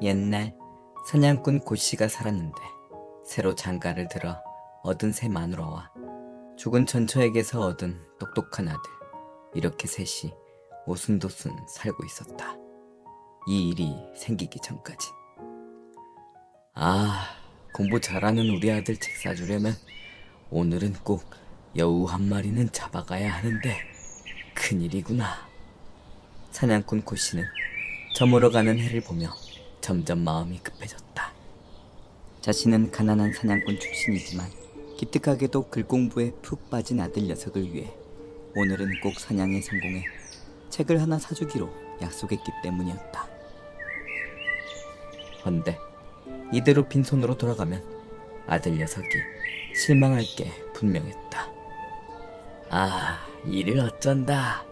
옛날 사냥꾼 고씨가 살았는데 새로 장가를 들어 얻은 새 마누라와 죽은 전처에게서 얻은 똑똑한 아들, 이렇게 셋이 오순도순 살고 있었다. 이 일이 생기기 전까지. 공부 잘하는 우리 아들 책 사주려면 오늘은 꼭 여우 한 마리는 잡아가야 하는데 큰일이구나. 사냥꾼 고씨는 저물어 가는 해를 보며 점점 마음이 급해졌다. 자신은 가난한 사냥꾼 출신이지만 기특하게도 글 공부에 푹 빠진 아들 녀석을 위해 오늘은 꼭 사냥에 성공해 책을 하나 사주기로 약속했기 때문이었다. 헌데 이대로 빈손으로 돌아가면 아들 녀석이 실망할 게 분명했다. 이를 어쩐다.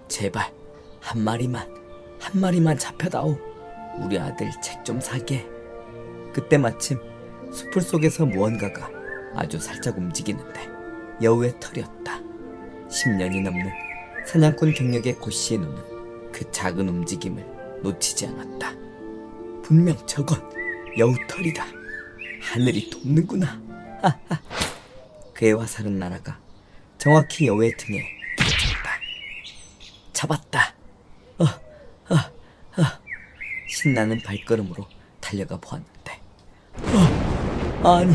제발 한 마리만 잡혀다오. 우리 아들 책 좀 사게. 그때 마침 숲풀 속에서 무언가가 아주 살짝 움직이는데 여우의 털이었다. 10년이 넘는 사냥꾼 경력의 고씨의 눈은 그 작은 움직임을 놓치지 않았다. 분명 저건 여우 털이다. 하늘이 돕는구나. 그의 화살은 날아가 정확히 여우의 등에 꽂혔다. 잡았다. 신나는 발걸음으로 달려가 보았는데 아니,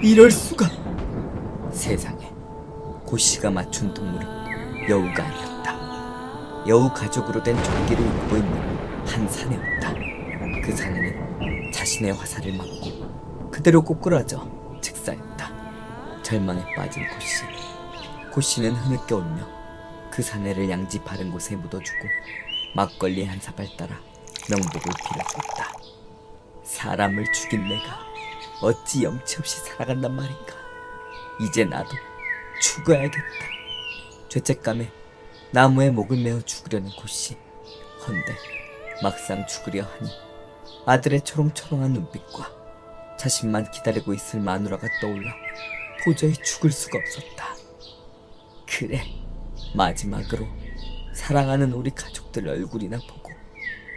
이럴 수가. 세상에, 고씨가 맞춘 동물은 여우가 아니었다. 여우 가죽으로 된 조끼를 입고 있는 한 사내였다. 그 사내는 자신의 화살을 맞고 그대로 꼬꾸라져 즉사했다. 절망에 빠진 고씨는 흐느껴 울며 그 사내를 양지 바른 곳에 묻어주고 막걸리 한 사발 따라 명복을 빌어줬다. 사람을 죽인 내가 어찌 염치 없이 살아간단 말인가. 이제 나도 죽어야겠다. 죄책감에 나무에 목을 메어 죽으려는 고씨. 헌데 막상 죽으려 하니 아들의 초롱초롱한 눈빛과 자신만 기다리고 있을 마누라가 떠올라 도저히 죽을 수가 없었다. 그래, 마지막으로 사랑하는 우리 가족들 얼굴이나 보고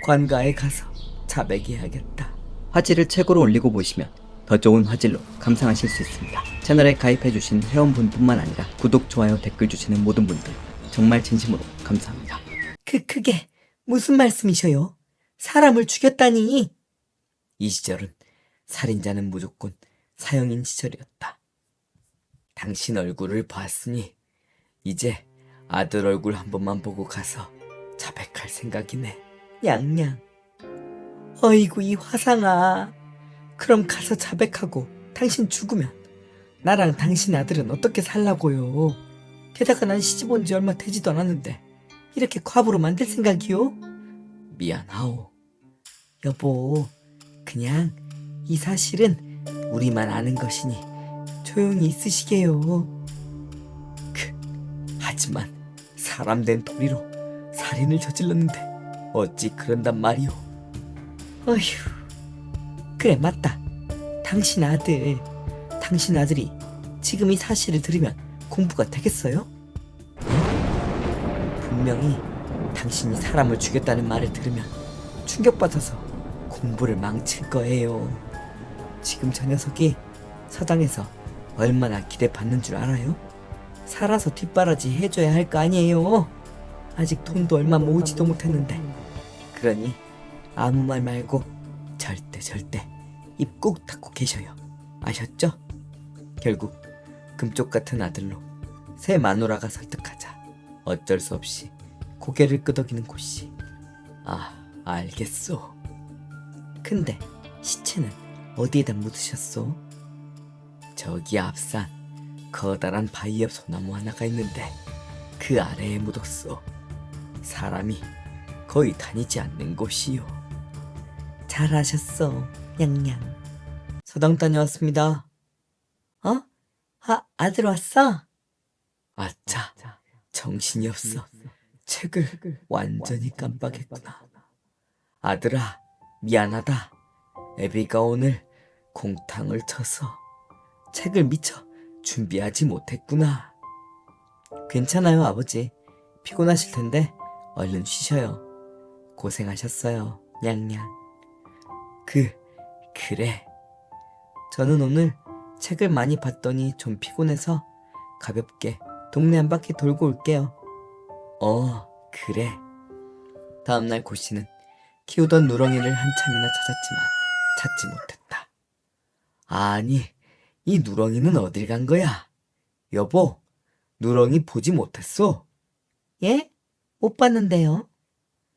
관가에 가서 자백해야겠다. 화질을 최고로 올리고 보시면 더 좋은 화질로 감상하실 수 있습니다. 채널에 가입해주신 회원분뿐만 아니라 구독, 좋아요, 댓글 주시는 모든 분들 정말 진심으로 감사합니다. 그게 무슨 말씀이셔요? 사람을 죽였다니. 이 시절은 살인자는 무조건 사형인 시절이었다. 당신 얼굴을 봤으니 이제 아들 얼굴 한 번만 보고 가서 자백할 생각이네. 냥냥. 어이구, 이 화상아. 그럼 가서 자백하고 당신 죽으면 나랑 당신 아들은 어떻게 살라고요? 게다가 난 시집 온 지 얼마 되지도 않았는데 이렇게 과부로 만들 생각이요? 미안하오. 여보, 그냥 이 사실은 우리만 아는 것이니 조용히 있으시게요. 하지만 사람 된 도리로 살인을 저질렀는데 어찌 그런단 말이오. 어휴, 그래, 맞다. 당신 아들이 지금 이 사실을 들으면 공부가 되겠어요? 분명히 당신이 사람을 죽였다는 말을 들으면 충격받아서 공부를 망칠 거예요. 지금 저 녀석이 서당에서 얼마나 기대받는 줄 알아요? 살아서 뒷바라지 해줘야 할 거 아니에요. 아직 돈도 얼마 모으지도 못했는데. 그러니 아무 말 말고 절대 입 꼭 닫고 계셔요. 아셨죠? 결국 금쪽 같은 아들로 새 마누라가 설득하자 어쩔 수 없이 고개를 끄덕이는 고씨. 알겠소. 근데 시체는 어디에다 묻으셨소? 저기 앞산 커다란 바위 옆 소나무 하나가 있는데 그 아래에 묻었소. 사람이 거의 다니지 않는 곳이요. 잘하셨어, 냥냥. 서당 다녀왔습니다. 아들 왔어? 아차, 정신이 없어. 책을 완전히 깜빡했구나. 아들아, 미안하다. 애비가 오늘 공탕을 쳐서 책을 미처 준비하지 못했구나. 괜찮아요, 아버지. 피곤하실 텐데 얼른 쉬셔요. 고생하셨어요. 냥냥. 그래. 저는 오늘 책을 많이 봤더니 좀 피곤해서 가볍게 동네 한 바퀴 돌고 올게요. 그래. 다음날 고씨는 키우던 누렁이를 한참이나 찾았지만 찾지 못했다. 아니, 이 누렁이는 어딜 간 거야? 여보, 누렁이 보지 못했어? 예? 못 봤는데요.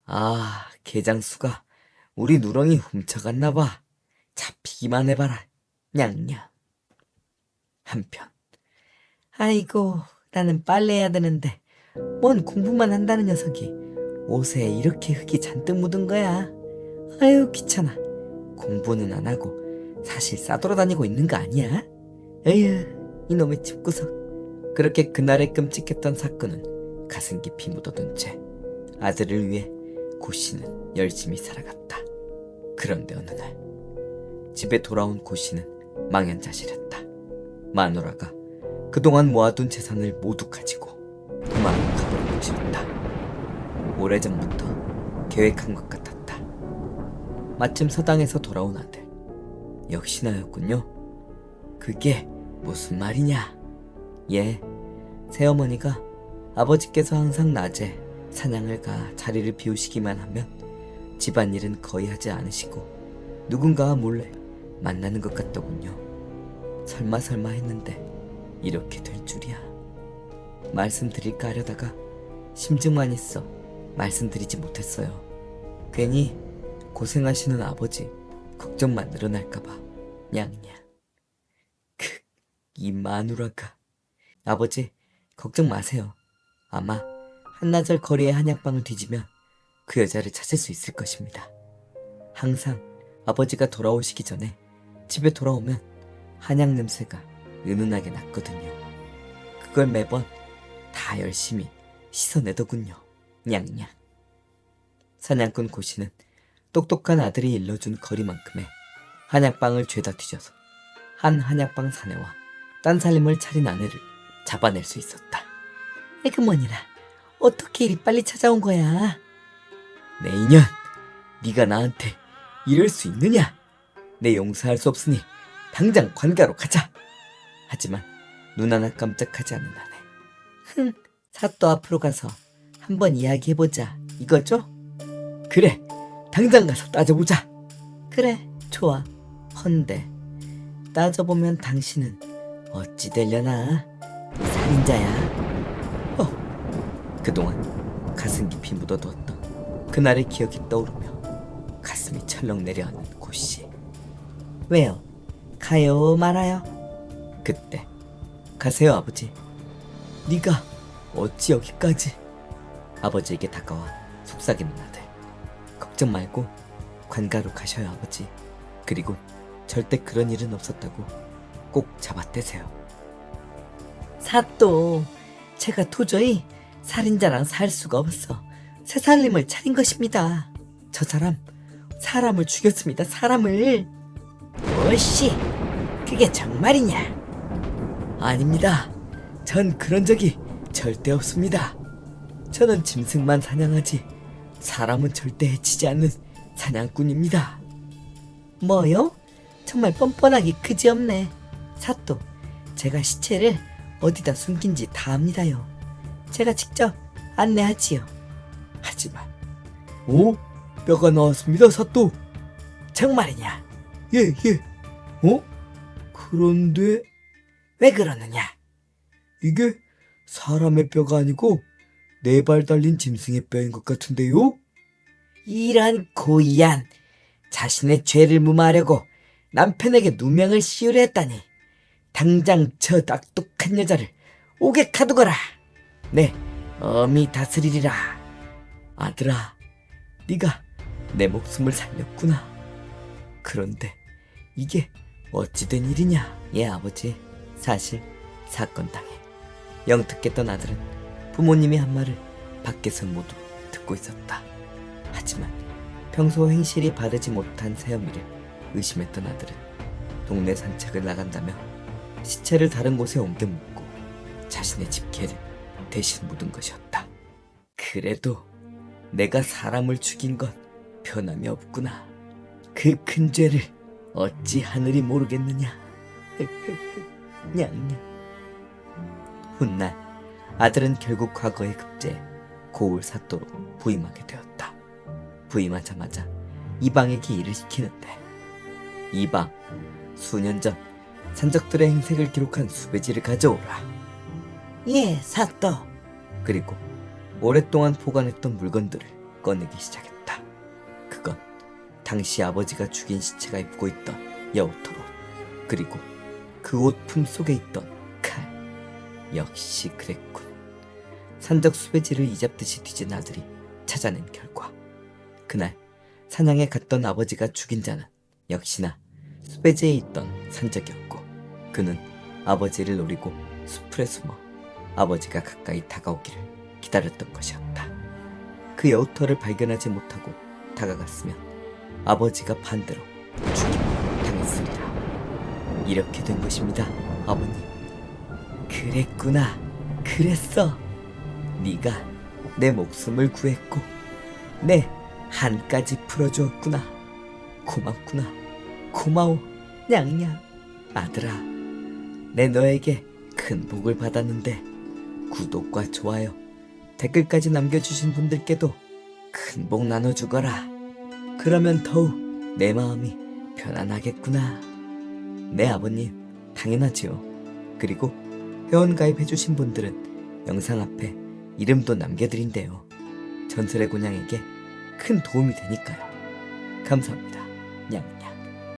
아, 개장수가 우리 누렁이 훔쳐갔나 봐. 잡히기만 해봐라. 냥냥. 한편. 아이고, 나는 빨래해야 되는데 뭔 공부만 한다는 녀석이 옷에 이렇게 흙이 잔뜩 묻은 거야. 아유, 귀찮아. 공부는 안 하고 사실 싸돌아다니고 있는 거 아니야? 에휴, 이놈의 집구석. 그렇게 그날의 끔찍했던 사건은 가슴 깊이 묻어둔 채 아들을 위해 고씨는 열심히 살아갔다. 그런데 어느 날 집에 돌아온 고씨는 망연자실했다. 마누라가 그동안 모아둔 재산을 모두 가지고 도망을 가버린 것이었다. 오래전부터 계획한 것 같았다. 마침 서당에서 돌아온 아들. 역시나였군요. 그게 무슨 말이냐? 예, 새어머니가 아버지께서 항상 낮에 사냥을 가 자리를 비우시기만 하면 집안일은 거의 하지 않으시고 누군가와 몰래 만나는 것 같더군요. 설마 했는데 이렇게 될 줄이야. 말씀드릴까 하려다가 심증만 있어 말씀드리지 못했어요. 괜히 고생하시는 아버지 걱정만 늘어날까봐. 냥냥. 이 마누라가. 아버지 걱정 마세요. 아마 한나절 거리의 한약방을 뒤지면 그 여자를 찾을 수 있을 것입니다. 항상 아버지가 돌아오시기 전에 집에 돌아오면 한약 냄새가 은은하게 났거든요. 그걸 매번 다 열심히 씻어내더군요. 냥냥. 사냥꾼 고씨는 똑똑한 아들이 일러준 거리만큼의 한약방을 죄다 뒤져서 한 한약방 사내와 딴 살림을 차린 아내를 잡아낼 수 있었다. 에그머니라, 어떻게 이리 빨리 찾아온 거야? 내 인연, 네가 나한테 이럴 수 있느냐? 내 용서할 수 없으니 당장 관가로 가자. 하지만 눈 하나 깜짝하지 않는 아내. 사또 앞으로 가서 한번 이야기해보자, 이거죠? 그래, 당장 가서 따져보자. 그래, 좋아. 헌데 따져보면 당신은 어찌 되려나? 살인자야. 그동안 가슴 깊이 묻어두었던 그날의 기억이 떠오르며 가슴이 철렁 내려앉는 고씨. 왜요? 가요 말아요? 그때. 가세요 아버지. 네가 어찌 여기까지? 아버지에게 다가와 속삭이는 아들. 걱정 말고 관가로 가셔요 아버지. 그리고 절대 그런 일은 없었다고 꼭 잡아떼세요. 사또, 제가 도저히 살인자랑 살 수가 없어 새 살림을 차린 것입니다. 저 사람 사람을 죽였습니다. 사람을. 뭐시? 그게 정말이냐? 아닙니다. 전 그런 적이 절대 없습니다. 저는 짐승만 사냥하지 사람은 절대 해치지 않는 사냥꾼입니다. 뭐요? 정말 뻔뻔하기 그지없네. 사또, 제가 시체를 어디다 숨긴지 다 압니다요. 제가 직접 안내하지요. 하지만 뼈가 나왔습니다 사또. 정말이냐? 예. 그런데 왜 그러느냐? 이게 사람의 뼈가 아니고 4발 달린 짐승의 뼈인 것 같은데요? 이런 고의한, 자신의 죄를 무마하려고 남편에게 누명을 씌우려 했다니. 당장 저 악독한 여자를 옥에 가두거라. 네, 엄히 다스리리라. 아들아, 네가 내 목숨을 살렸구나. 그런데 이게 어찌된 일이냐? 예 아버지, 사실 사건 당해 영특했던 아들은 부모님이 한 말을 밖에서 모두 듣고 있었다. 하지만 평소 행실이 바르지 못한 새어미를 의심했던 아들은 동네 산책을 나간다며 시체를 다른 곳에 옮겨 묻고 자신의 집개를 대신 묻은 것이었다. 그래도 내가 사람을 죽인 건 변함이 없구나. 그 큰 죄를 어찌 하늘이 모르겠느냐. 냥냥. 훗날 아들은 결국 과거의 급제 고을 사또로 부임하게 되었다. 부임하자마자 이방에게 일을 시키는데, 이방, 수년 전 산적들의 행색을 기록한 수배지를 가져오라. 예, 사또. 그리고 오랫동안 보관했던 물건들을 꺼내기 시작했다. 그건 당시 아버지가 죽인 시체가 입고 있던 여우털 옷, 그리고 그 옷 품 속에 있던 칼. 역시 그랬군. 산적 수배지를 이잡듯이 뒤진 아들이 찾아낸 결과, 그날 사냥에 갔던 아버지가 죽인 자는 역시나 수배지에 있던 산적이었고, 그는 아버지를 노리고 수풀에 숨어 아버지가 가까이 다가오기를 기다렸던 것이었다. 그 여우털을 발견하지 못하고 다가갔으면 아버지가 반대로 죽임당했으리라. 이렇게 된 것입니다, 아버님. 그랬구나. 그랬어. 네가 내 목숨을 구했고 내 한까지 풀어주었구나. 고맙구나. 고마워, 냥냥. 아들아, 내 너에게 큰 복을 받았는데 구독과 좋아요, 댓글까지 남겨주신 분들께도 큰 복 나눠주거라. 그러면 더욱 내 마음이 편안하겠구나. 네, 아버님, 당연하지요. 그리고 회원가입해주신 분들은 영상 앞에 이름도 남겨드린대요. 전설의 곤양에게 큰 도움이 되니까요. 감사합니다, 냥.